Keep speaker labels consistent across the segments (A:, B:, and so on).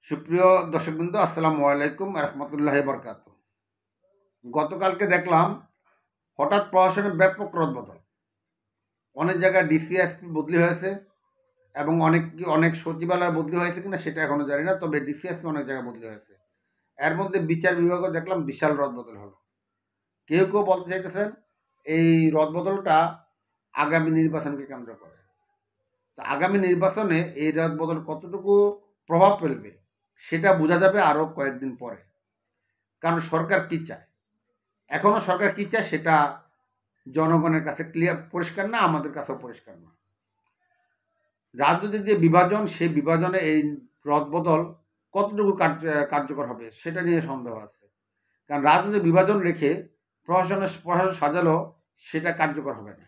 A: সুপ্রিয় দর্শকবৃন্দ, আসসালামু আলাইকুম রহমতুল্লাহ বরকাত। গতকালকে দেখলাম হঠাৎ প্রশাসনের ব্যাপক রদবদল। অনেক জায়গায় ডিসিএসপি বদলি হয়েছে এবং অনেক সচিবালয় বদলি হয়েছে কিনা সেটা এখনও জানি না, তবে ডিসিএসপি অনেক জায়গায় বদলি হয়েছে। এর মধ্যে বিচার বিভাগও দেখলাম বিশাল রদবদল হলো। কেউ কেউ বলতে চাইতেছেন এই রদবদলটা আগামী নির্বাচনকে কেন্দ্র করে। তো আগামী নির্বাচনে এই রদবদল কতটুকু প্রভাব ফেলবে সেটা বোঝা যাবে আরও কয়েকদিন পরে। কারণ সরকার কী চায়, এখনও সরকার কী চায় সেটা জনগণের কাছে পরিষ্কার না, আমাদের কাছেও পরিষ্কার না। রাজনৈতিক যে বিভাজন, সেই বিভাজনে এই রদবদল কতটুকু কার্যকর হবে সেটা নিয়ে সন্দেহ আছে। কারণ রাজনৈতিক বিভাজন রেখে প্রশাসন সাজালো সেটা কার্যকর হবে না।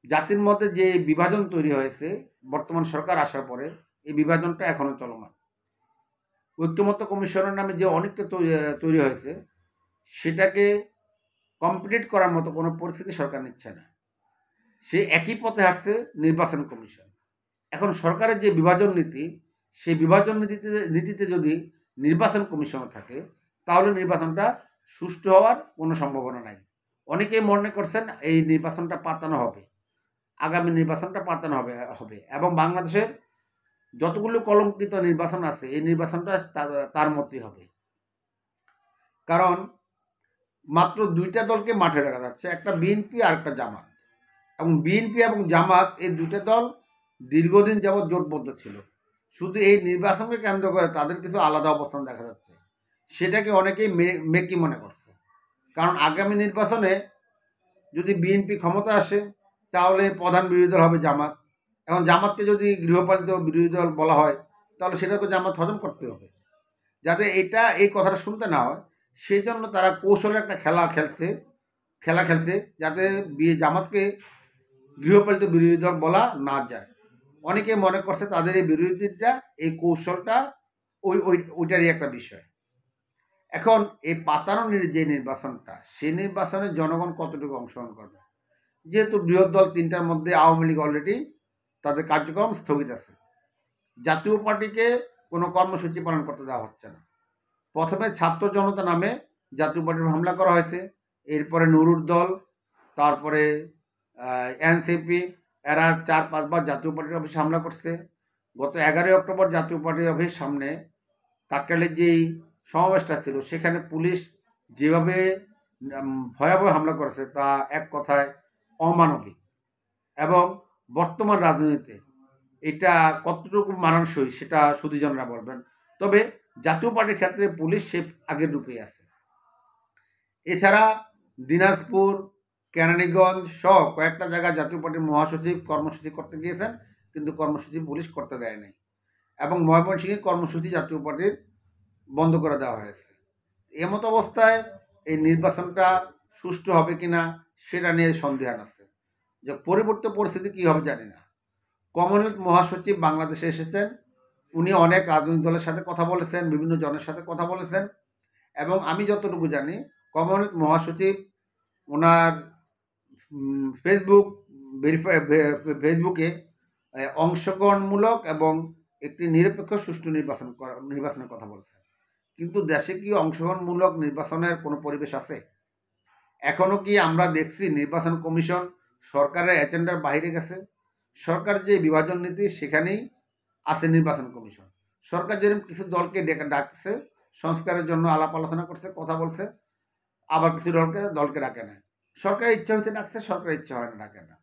A: জাতির মধ্যে যে বিভাজন তৈরি হয়েছে বর্তমান সরকার আসার পরে, এই বিভাজনটা এখনও চলমান। ঐক্যমত্য কমিশনের নামে যে অনেকটা তৈরি হয়েছে সেটাকে কমপ্লিট করার মতো কোনো পরিস্থিতি সরকার নিচ্ছে না। সে একই পথে হাঁটছে নির্বাচন কমিশন। এখন সরকারের যে বিভাজন নীতি, সেই বিভাজন নীতিতে যদি নির্বাচন কমিশনও থাকে তাহলে নির্বাচনটা সুষ্ঠু হওয়ার কোনো সম্ভাবনা নাই। অনেকেই মনে করছেন এই নির্বাচনটা পাতানো হবে, আগামী নির্বাচনটা পাতানো হবে এবং বাংলাদেশের যতগুলো কলঙ্কিত নির্বাচন আছে এই নির্বাচনটা তার মতোই হবে। কারণ মাত্র দুইটা দলকে মাঠে দেখা যাচ্ছে, একটা বিএনপি আর একটা জামাত। এবং বিএনপি এবং জামাত এই দুইটা দল দীর্ঘদিন যাবৎ জোটবদ্ধ ছিল। শুধু এই নির্বাচনকে কেন্দ্র করে তাদের কিছু আলাদা অবস্থান দেখা যাচ্ছে, সেটাকে অনেকেই মেকি মনে করছে। কারণ আগামী নির্বাচনে যদি বিএনপি ক্ষমতা আসে তাহলে প্রধান বিরোধী দল হবে জামাত। এখন জামাতকে যদি গৃহপালিত বিরোধী দল বলা হয় তাহলে সেটাকে জামাত হজম করতে হবে। যাতে এই কথাটা শুনতে না হয় সেই জন্য তারা কৌশলে একটা খেলা খেলছে যাতে জামাতকে গৃহপালিত বিরোধী দল বলা না যায়। অনেকে মনে করছে তাদের এই বিরোধিতা, এই কৌশলটা ওইটারই একটা বিষয়। এখন এই পাতানো যে নির্বাচনটা, সেই নির্বাচনে জনগণ কতটুকু অংশগ্রহণ করবে। যেহেতু বৃহৎ দল তিনটার মধ্যে আওয়ামী লীগ অলরেডি তাদের কার্যক্রম স্থগিত আছে, জাতীয় পার্টিকে কোনো কর্মসূচি পালন করতে দেওয়া হচ্ছে না। প্রথমে ছাত্র জনতা নামে জাতীয় পার্টির হামলা করা হয়েছে, এরপরে নুরুর দল, তারপরে এনসিপি, এরা 4-5 বার জাতীয় পার্টির অফিসে হামলা করছে। গত 11ই অক্টোবর জাতীয় পার্টির অফিস সামনে কাকরাইলের যেই সমাবেশটা ছিল সেখানে পুলিশ যেভাবে ভয়াবহ হামলা করেছে তা এক কথায় অমানবিক। এবং বর্তমান রাজনীতিতে এটা কতটুকু মানানসই সেটা সুধীজনরা বলবেন। তবে জাতীয় পার্টির ক্ষেত্রে পুলিশ সে আগের রূপেই আছে। এছাড়া দিনাজপুর, কেরানীগঞ্জ সহ কয়েকটা জায়গায় জাতীয় পার্টির মহাসচিব কর্মসূচি করতে গিয়েছেন, কিন্তু কর্মসূচি পুলিশ করতে দেয় নাই। এবং ময়মনসিংহের কর্মসূচি জাতীয় পার্টির বন্ধ করে দেওয়া হয়েছে। এমত অবস্থায় এই নির্বাচনটা সুষ্ঠু হবে কিনা সেটা নিয়ে সন্দেহান আছে। যে পরিবর্তিত পরিস্থিতি কী হবে জানি না। কমনওয়েলথ মহাসচিব বাংলাদেশে এসেছেন, উনি অনেক রাজনৈতিক দলের সাথে কথা বলেছেন, বিভিন্ন জনের সাথে কথা বলেছেন এবং আমি যতটুকু জানি কমনওয়েলথ মহাসচিব ওনার ফেসবুকে অংশগ্রহণমূলক এবং একটি নিরপেক্ষ সুষ্ঠু নির্বাচনের কথা বলেছেন। কিন্তু দেশে কি অংশগ্রহণমূলক নির্বাচনের কোনো পরিবেশ আছে? এখনও কি আমরা দেখছি নির্বাচন কমিশন সরকারের এজেন্ডার বাইরে গেছে? সরকার যে বিভাজন নীতি সেখানেই আছে নির্বাচন কমিশন। সরকার যেরকম কিছু দলকে ডাকছে, সংস্কারের জন্য আলাপ আলোচনা করছে, কথা বলছে, আবার কিছু দলকে ডাকে না। সরকারের ইচ্ছা হয়েছে ডাকছে, সরকারের ইচ্ছা হয় না ডাকে না।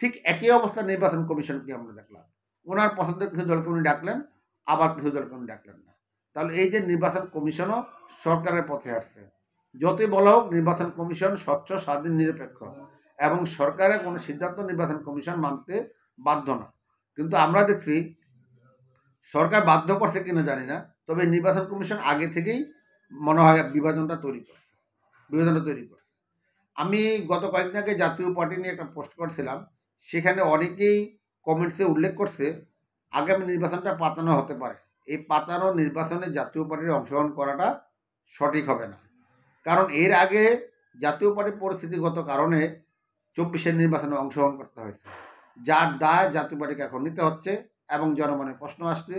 A: ঠিক একই অবস্থা নির্বাচন কমিশনকে আমরা দেখলাম। ওনার পছন্দের কিছু দলকে উনি ডাকলেন, আবার কিছু দলকে উনি ডাকলেন না। তাহলে এই যে নির্বাচন কমিশনও সরকারের পথে হাঁটছে। যতই বলা হোক নির্বাচন কমিশন স্বচ্ছ, স্বাধীন, নিরপেক্ষ এবং সরকারের কোনো সিদ্ধান্ত নির্বাচন কমিশন মানতে বাধ্য না। কিন্তু আমরা দেখছি সরকার বাধ্য করছে কিনা জানি না, তবে নির্বাচন কমিশন আগে থেকেই মনে হয় বিভাজনটা তৈরি করছে। আমি গত কয়েকদিন আগে জাতীয় পার্টি নিয়ে একটা পোস্ট করছিলাম, সেখানে অনেকেই কমেন্টসে উল্লেখ করছে আগামী নির্বাচনটা পাতানো হতে পারে। এই পাতানো নির্বাচনে জাতীয় পার্টির অংশগ্রহণ করাটা সঠিক হবে না। কারণ এর আগে জাতীয় পার্টির পরিস্থিতিগত কারণে 24-এর নির্বাচনে অংশগ্রহণ করতে হয়েছে, যার দায় জাতীয় পার্টিকে এখন নিতে হচ্ছে এবং জনমনে প্রশ্ন আসছে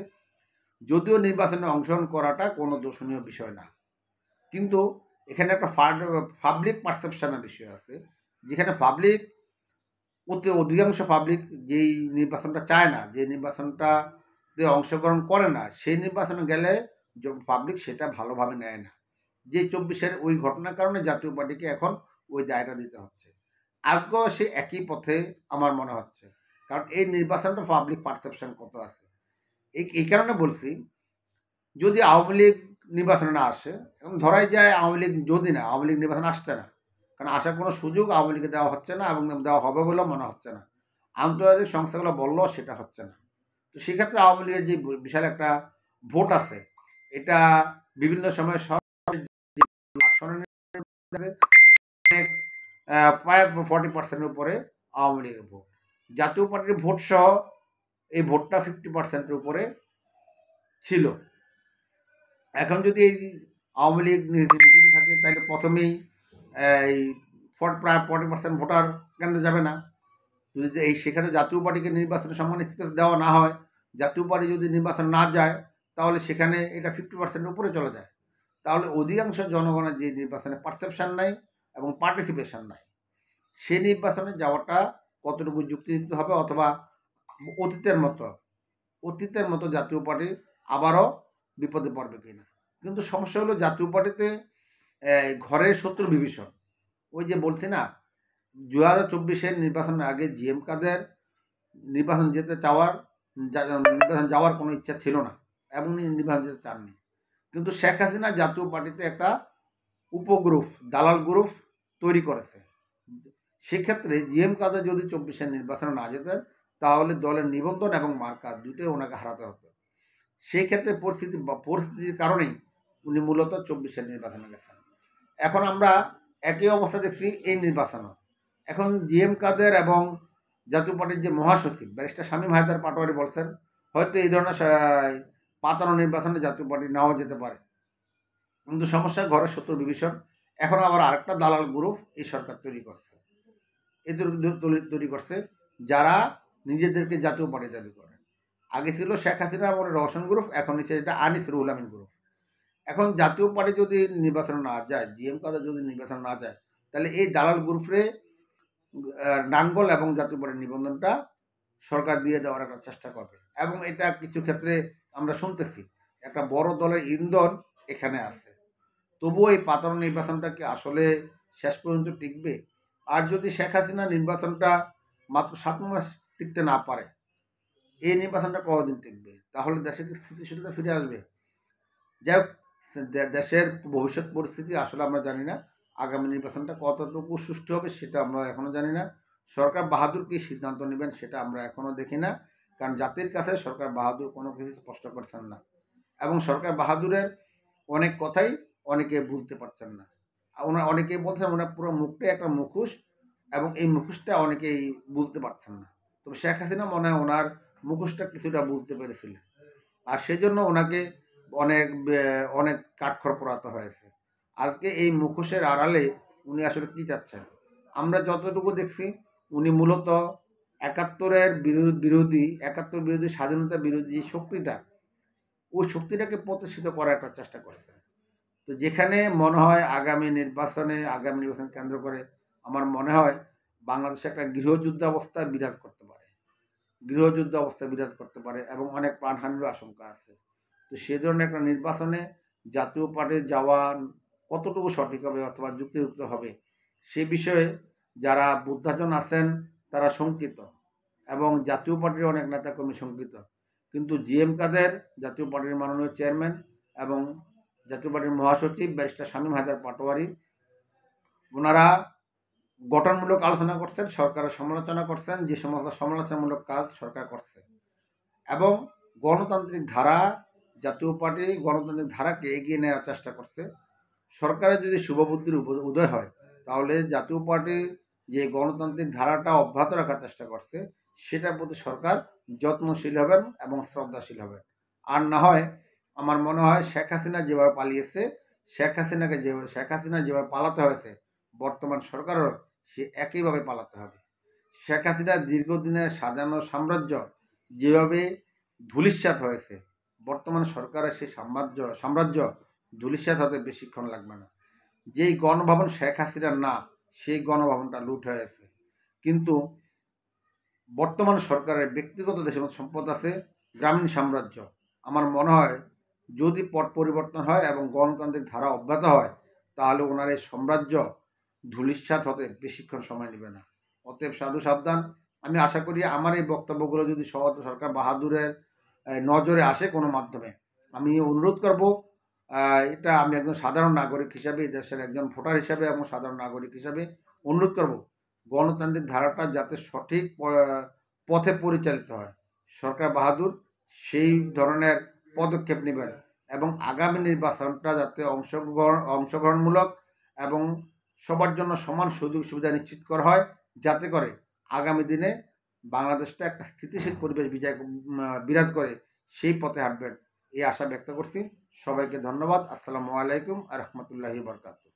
A: যদিও নির্বাচনে অংশগ্রহণ করাটা কোনো দোষণীয় বিষয় না, কিন্তু এখানে একটা পাবলিক পারসেপশনের বিষয় আছে, যেখানে পাবলিক অধিকাংশ পাবলিক যেই নির্বাচনটা চায় না, যে নির্বাচনটাতে অংশগ্রহণ করে না, সেই নির্বাচনে গেলে পাবলিক সেটা ভালোভাবে নেয় না। যে 24-এর ওই ঘটনার কারণে জাতীয় পার্টিকে এখন ওই দায়টা দিতে হচ্ছে। আজকেও সে একই পথে আমার মনে হচ্ছে, কারণ এই নির্বাচনটা পাবলিক পারসেপশন কত আছে। এই কারণে বলছি, যদি আওয়ামী লীগ নির্বাচনে না আসে, এখন ধরাই যায় আওয়ামী লীগ যদি না, আওয়ামী লীগ নির্বাচনে আসছে না, কারণ আসার কোনো সুযোগ আওয়ামী লীগে দেওয়া হচ্ছে না এবং দেওয়া হবে বলেও মনে হচ্ছে না। আন্তর্জাতিক সংস্থাগুলো বললেও সেটা হচ্ছে না। তো সেক্ষেত্রে আওয়ামী লীগের যে বিশাল একটা ভোট আছে, এটা বিভিন্ন সময় সব আসনের প্রায় 40%-এর উপরে আওয়ামী লীগের ভোট। জাতীয় পার্টির ভোট সহ এই ভোটটা 50%-এর উপরে ছিল। এখন যদি এই আওয়ামী লীগ নিষিদ্ধ থাকে, তাহলে প্রথমেই এই প্রায় 40% ভোটার কেন্দ্রে যাবে না। যদি এই সেখানে জাতীয় পার্টিকে নির্বাচনে সমান স্পেস দেওয়া না হয়, জাতীয় পার্টি যদি নির্বাচন না যায়, তাহলে সেখানে এটা 50%-এর উপরে চলে যায়। তাহলে অধিকাংশ জনগণের যে নির্বাচনে পারসেপশন নাই এবং পার্টিসিপেশন নাই, সেই নির্বাচনে যাওয়াটা কতটুকু যুক্তিযুক্ত হবে, অথবা অতীতের মতো জাতীয় পার্টি আবারও বিপদে পড়বে কিনা। কিন্তু সমস্যা হলো জাতীয় পার্টিতে ঘরের শত্রু বিভীষণ। ওই যে বলছি না, 2024-এর নির্বাচনের আগে জিএম কাদের নির্বাচন যাওয়ার কোনো ইচ্ছা ছিল না এবং নির্বাচন যেতে চাননি। কিন্তু শেখ হাসিনা জাতীয় পার্টিতে একটা উপগ্রুপ, দালাল গ্রুপ তৈরি করেছে। সেক্ষেত্রে জিএম কাদের যদি 24-এর নির্বাচনে না যেতেন, তাহলে দলের নিবন্ধন এবং মার্কা দুটোই ওনাকে হারাতে হতো। সেই ক্ষেত্রে পরিস্থিতির কারণেই উনি মূলত 24-এর নির্বাচনে গেছেন। এখন আমরা একই অবস্থা দেখছি এই নির্বাচনে। এখন জিএম কাদের এবং জাতীয় পার্টির যে মহাসচিব ব্যারিস্টার শামীম হায়দার পাটোয়ারি বলছেন, হয়তো এই ধরনের পাতানো নির্বাচনে জাতীয় পার্টি নাও যেতে পারে। কিন্তু সমস্যা ঘরের শত্রু বিভীষণ। এখন আবার আরেকটা দালাল গ্রুপ এই সরকার তৈরি করছে, তৈরি করছে যারা নিজেদেরকে জাতীয় পার্টি দাবি করে। আগে ছিল শেখ হাসিনা এবং রওশন গ্রুপ, এখন হচ্ছে এটা আনিস রুহুল আমিন গ্রুপ। এখন জাতীয় পার্টি যদি নির্বাচনে না যায়, জিএম কাদের যদি নির্বাচনে না যায়, তাহলে এই দালাল গ্রুপে নাঙ্গল এবং জাতীয় পার্টির নিবন্ধনটা সরকার দিয়ে দেওয়ার একটা চেষ্টা করবে। এবং এটা কিছু ক্ষেত্রে আমরা শুনতেছি একটা বড় দলের ইন্ধন এখানে আছে। তবুও এই পাতানো নির্বাচনটা কি আসলে শেষ পর্যন্ত টিকবে? আর যদি শেখ হাসিনা নির্বাচনটা মাত্র 7 মাস টিকতে না পারে, এই নির্বাচনটা কতদিন টিকবে? তাহলে দেশে কি স্থিতিশীলতা ফিরে আসবে? যাই হোক, দেশের ভবিষ্যৎ পরিস্থিতি আসলে আমরা জানি না। আগামী নির্বাচনটা কতটুকু সুষ্ঠু হবে সেটা আমরা এখনও জানি না। সরকার বাহাদুর কী সিদ্ধান্ত নেবেন সেটা আমরা এখনও দেখি না, কারণ জাতির কাছে সরকার বাহাদুর কোনো কিছু স্পষ্ট করছেন না এবং সরকার বাহাদুরের অনেক কথাই অনেকে বুঝতে পারছেন না। অনেকেই বলছেন ওনার পুরো মুখটাই একটা মুখোশ এবং এই মুখোশটা অনেকেই বুঝতে পারছেন না। তবে শেখ হাসিনা মনে হয় ওনার মুখোশটা কিছুটা বুঝতে পেরেছিলেন, আর সেজন্য ওনাকে অনেক কাঠখড় পোড়াতে হয়েছে। আজকে এই মুখোশের আড়ালে উনি আসলে কী চাচ্ছেন? আমরা যতটুকু দেখছি, উনি মূলত একাত্তরের একাত্তর বিরোধী, স্বাধীনতা বিরোধী যে শক্তিটা, ওই শক্তিটাকে প্রতিষ্ঠিত করার একটা চেষ্টা করছে। তো যেখানে মনে হয় আগামী নির্বাচন কেন্দ্র করে আমার মনে হয় বাংলাদেশে একটা গৃহযুদ্ধ অবস্থা বিরাজ করতে পারে এবং অনেক প্রাণহানির আশঙ্কা আছে। তো সে ধরনের একটা নির্বাচনে জাতীয় পার্টির যাওয়া কতটুকু সঠিক হবে অথবা যুক্তিযুক্ত হবে, সে বিষয়ে যারা বুদ্ধাজন আছেন তারা শঙ্কিত এবং জাতীয় পার্টির অনেক নেতাকর্মী শঙ্কিত। কিন্তু জিএম কাদের, জাতীয় পার্টির মাননীয় চেয়ারম্যান এবং জাতীয় পার্টির মহাসচিব ব্যারিস্টার শামীম হায়দার পাটোয়ারি, ওনারা গঠনমূলক আলোচনা করছেন, সরকারের সমালোচনা করছেন, যে সমস্ত সমালোচনামূলক কাজ সরকার করছে এবং গণতান্ত্রিক ধারা, জাতীয় পার্টি গণতান্ত্রিক ধারাকে এগিয়ে নেওয়ার চেষ্টা করছে। সরকারের যদি শুভবুদ্ধির উদয় হয়, তাহলে জাতীয় পার্টি যে গণতান্ত্রিক ধারাটা অব্যাহত রাখার চেষ্টা করছে, সেটার প্রতি সরকার যত্নশীল হবেন এবং শ্রদ্ধাশীল হবেন। আর না হয় আমার মনে হয় শেখ হাসিনা যেভাবে পালিয়েছে, শেখ হাসিনা যেভাবে পালাতে হয়েছে, বর্তমান সরকারেরও সে একইভাবে পালাতে হবে। শেখ হাসিনার দীর্ঘদিনের সাজানো সাম্রাজ্য যেভাবে ধূলিসাৎ হয়েছে, বর্তমান সরকারের সেই সাম্রাজ্য ধূলিসাৎ হতে বেশিক্ষণ লাগবে না। যেই গণভবন শেখ হাসিনার না, সেই গণভবনটা লুট হয়েছে। কিন্তু বর্তমান সরকারের ব্যক্তিগত যে সমস্ত সম্পদ আছে, গ্রামীণ সাম্রাজ্য, আমার মনে হয় যদি পট পরিবর্তন হয় এবং গণতান্ত্রিক ধারা অব্যাহত হয়, তাহলে ওনার এই সাম্রাজ্য ধূলিসাৎ হতে বেশিক্ষণ সময় নেবে না। অতএব সাধু সাবধান। আমি আশা করি আমার এই বক্তব্যগুলো যদি সরকার বাহাদুরের নজরে আসে কোনো মাধ্যমে, আমি অনুরোধ করব, এটা আমি একজন সাধারণ নাগরিক হিসাবে, দেশের একজন ভোটার হিসাবে এবং সাধারণ নাগরিক হিসাবে অনুরোধ করব, গণতান্ত্রিক ধারাটা যাতে সঠিক পথে পরিচালিত হয়। সরকার বাহাদুর সেই ধরনের পদক্ষেপ নেবেন এবং আগামী নির্বাচনটা যাতে অংশগ্রহণমূলক এবং সবার জন্য সমান সুযোগ সুবিধা নিশ্চিত করা হয়, যাতে করে আগামী দিনে বাংলাদেশটা একটা স্থিতিশীল পরিবেশ বিরাজ করে, সেই পথে হাঁটবেন এই আশা ব্যক্ত করছি। সবাইকে ধন্যবাদ। আসসালামু আলাইকুম আ রহমতুল্লাহি বরকাত।